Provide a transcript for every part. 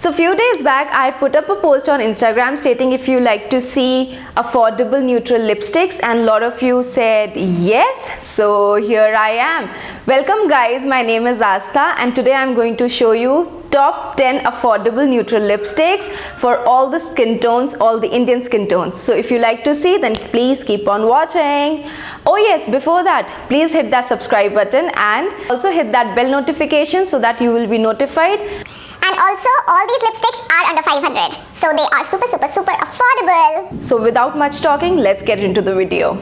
So few days back I put up a post on Instagram stating if you like to see affordable neutral lipsticks, and a lot of you said yes, so here I am. Welcome guys, my name is Astha and today I'm going to show you top 10 affordable neutral lipsticks for all the skin tones, all the Indian skin tones. So if you like to see, then please keep on watching. Oh yes, before that, please hit that subscribe button and also hit that bell notification so that you will be notified. And also all these lipsticks are under 500, so they are super affordable. So without much talking, let's get into the video.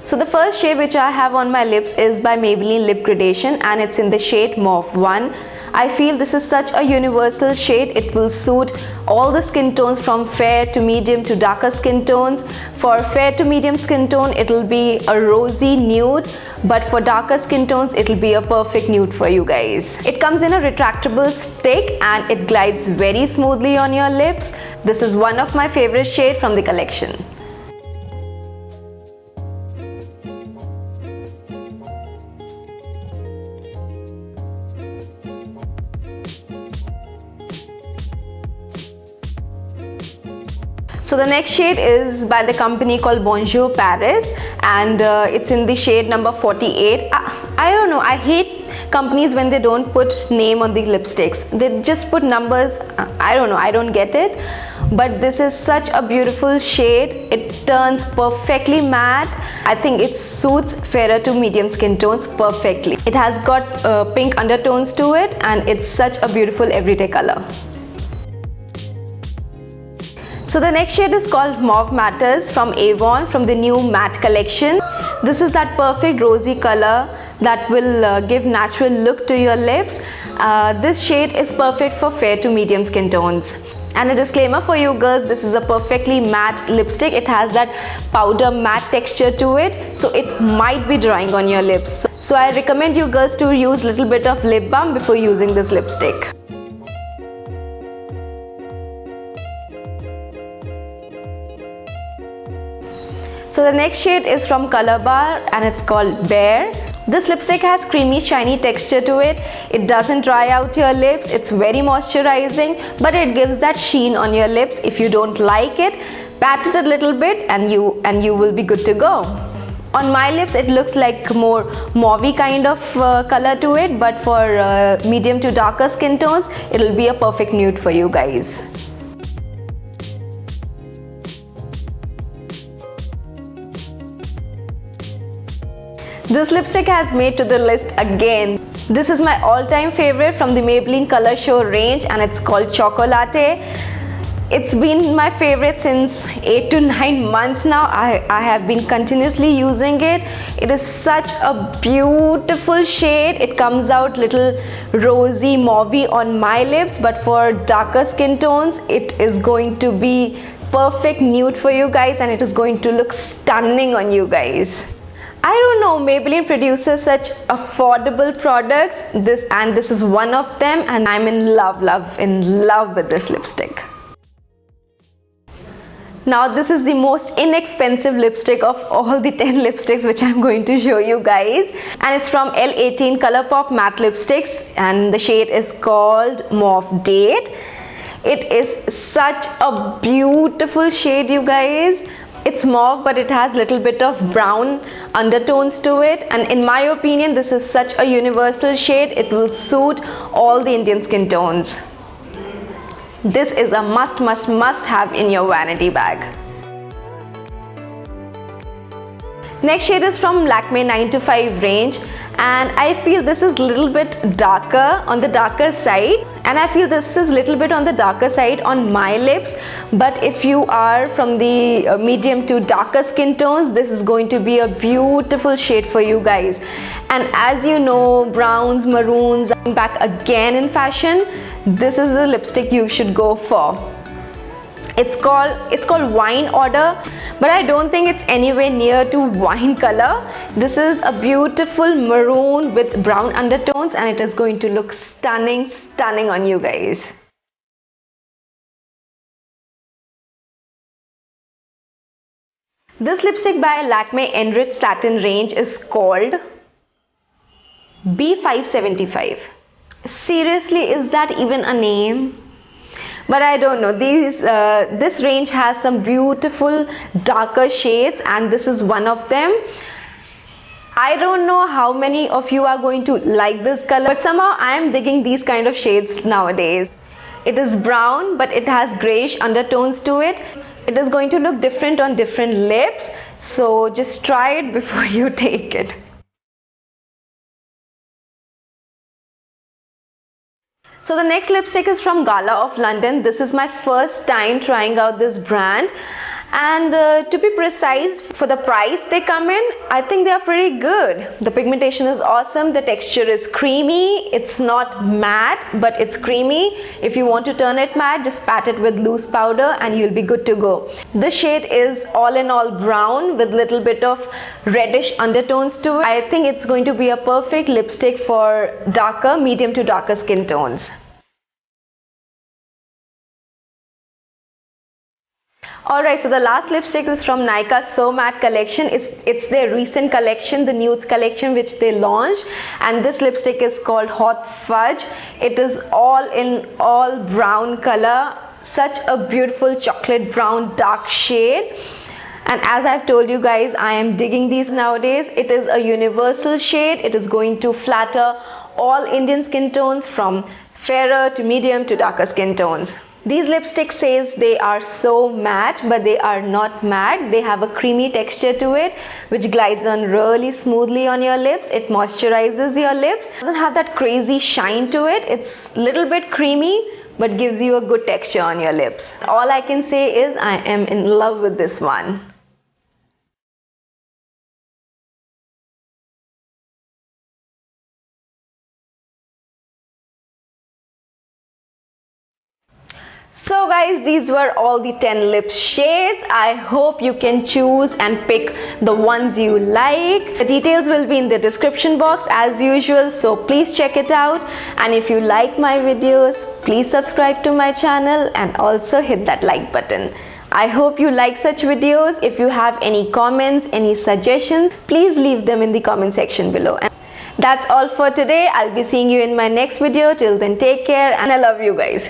So the first shade which I have on my lips is by Maybelline Lip Gradation and it's in the shade Mauve 1. I feel this is such a universal shade. It will suit all the skin tones from fair to medium to darker skin tones. For fair to medium skin tone, it will be a rosy nude, but for darker skin tones, it will be a perfect nude for you guys. It comes in a retractable stick and it glides very smoothly on your lips. This is one of my favorite shades from the collection. So the next shade is by the company called Bonjour Paris and it's in the shade number 48. I don't know, I hate companies when they don't put name on the lipsticks. They just put numbers. I don't know, I don't get it. But this is such a beautiful shade. It turns perfectly matte. I think it suits fairer to medium skin tones perfectly. It has got pink undertones to it and it's such a beautiful everyday color. So the next shade is called Mauve Matters from Avon, from the new matte collection. This is that perfect rosy color that will give natural look to your lips. This shade is perfect for fair to medium skin tones. And a disclaimer for you girls, this is a perfectly matte lipstick. It has that powder matte texture to it, so it might be drying on your lips. So I recommend you girls to use a little bit of lip balm before using this lipstick. So the next shade is from Color Bar and it's called Bear. This lipstick has creamy shiny texture to it. It doesn't dry out your lips. It's very moisturizing, but it gives that sheen on your lips. If you don't like it, pat it a little bit and you will be good to go. On my lips it looks like more mauvey kind of color to it, but for medium to darker skin tones, it will be a perfect nude for you guys. This lipstick has made to the list again. This is my all-time favorite from the Maybelline Color Show range and it's called Chocolate. It's been my favorite since 8 to 9 months now. I have been continuously using it. It is such a beautiful shade. It comes out little rosy mauvey on my lips, but for darker skin tones, it is going to be perfect nude for you guys and it is going to look stunning on you guys. I don't know, Maybelline produces such affordable products, this is one of them, and I'm in love with this lipstick. Now this is the most inexpensive lipstick of all the 10 lipsticks which I'm going to show you guys, and it's from L18 Colourpop Matte Lipsticks and the shade is called Mauve Date. It is such a beautiful shade, you guys. It's mauve, but it has little bit of brown undertones to it, and in my opinion this is such a universal shade. It will suit all the Indian skin tones. This is a must have in your vanity bag. Next shade is from Lakme 9 to 5 range and I feel this is little bit darker, on the darker side, and I feel this is little bit on the darker side on my lips, but if you are from the medium to darker skin tones, this is going to be a beautiful shade for you guys. And as you know, browns, maroons are back again in fashion. This is the lipstick you should go for. It's called Wine Order, but I don't think it's anywhere near to wine color. This is a beautiful maroon with brown undertones and it is going to look stunning on you guys. This lipstick by Lakme Enriched Satin range is called B575. Seriously, is that even a name? But I don't know. This range has some beautiful darker shades, and this is one of them. I don't know how many of you are going to like this color, but somehow I am digging these kind of shades nowadays. It is brown, but it has grayish undertones to it. It is going to look different on different lips, so just try it before you take it. So the next lipstick is from Gala of London. This is my first time trying out this brand, and to be precise, for the price they come in, I think they are pretty good. The pigmentation is awesome, the texture is creamy, it's not matte but it's creamy. If you want to turn it matte, just pat it with loose powder and you'll be good to go. This shade is all in all brown with little bit of reddish undertones to it. I think it's going to be a perfect lipstick for darker, medium to darker skin tones. Alright, so the last lipstick is from Nykaa So Matte collection. It's their recent collection, the nudes collection which they launched, and this lipstick is called Hot Fudge. It is all brown color, such a beautiful chocolate brown dark shade. And as I've told you guys, I am digging these nowadays. It is a universal shade. It is going to flatter all Indian skin tones from fairer to medium to darker skin tones. These lipsticks says they are so matte, but they are not matte. They have a creamy texture to it which glides on really smoothly on your lips. It moisturizes your lips. It doesn't have that crazy shine to it. It's a little bit creamy but gives you a good texture on your lips. All I can say is I am in love with this one. So guys, these were all the 10 lip shades. I hope you can choose and pick the ones you like. The details will be in the description box as usual, so please check it out. And if you like my videos, please subscribe to my channel and also hit that like button. I hope you like such videos. If you have any comments, any suggestions, please leave them in the comment section below. And that's all for today. I'll be seeing you in my next video. Till then, take care and I love you guys.